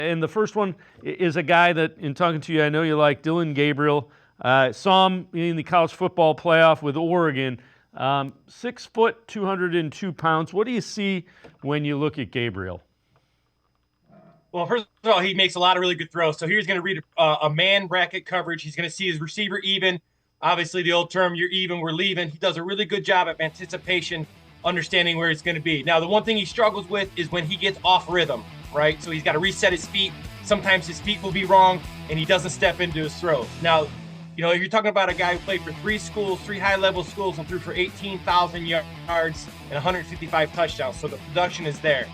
And the first one is a guy that, in talking to you, I know you like, Dillon Gabriel. Saw him in the college football playoff with Oregon. 6 foot, 202 pounds. What do you see when you look at Gabriel? Well, first of all, he makes a lot of really good throws. So here's going to read a man bracket coverage. He's going to see his receiver even. Obviously, the old term, you're even, we're leaving. He does a really good job of anticipation, understanding where he's going to be. Now, the one thing he struggles with is when he gets off rhythm, right? So he's got to reset his feet. Sometimes his feet will be wrong, and he doesn't step into his throws. Now, you're talking about a guy who played for three high-level schools and threw for 18,000 yards and 155 touchdowns. So the production is there.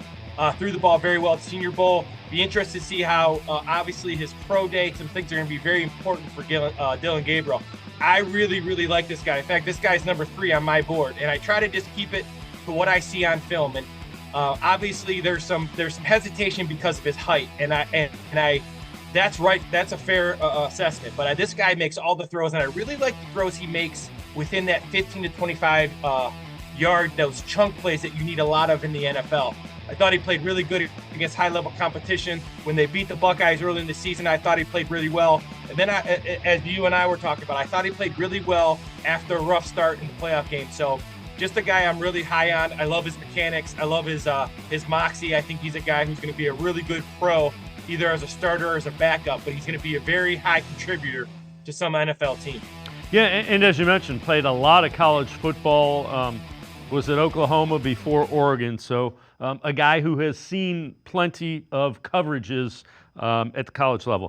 Threw the ball very well at Senior Bowl. Be interested to see how, obviously, his pro day, some things are going to be very important for Dillon Gabriel. I really, really like this guy. In fact, this guy's number 3 on my board, and I try to just keep it to what I see on film. And obviously, there's some hesitation because of his height, and I that's right. That's a fair assessment. But this guy makes all the throws, and I really like the throws he makes within that 15 to 25 yard, those chunk plays that you need a lot of in the NFL. I thought he played really good against high-level competition. When they beat the Buckeyes early in the season, I thought he played really well. And then, as you and I were talking about, I thought he played really well after a rough start in the playoff game. So just a guy I'm really high on. I love his mechanics. I love his moxie. I think he's a guy who's going to be a really good pro, either as a starter or as a backup, but he's going to be a very high contributor to some NFL team. Yeah, and as you mentioned, played a lot of college football. Was at Oklahoma before Oregon, so a guy who has seen plenty of coverages at the college level.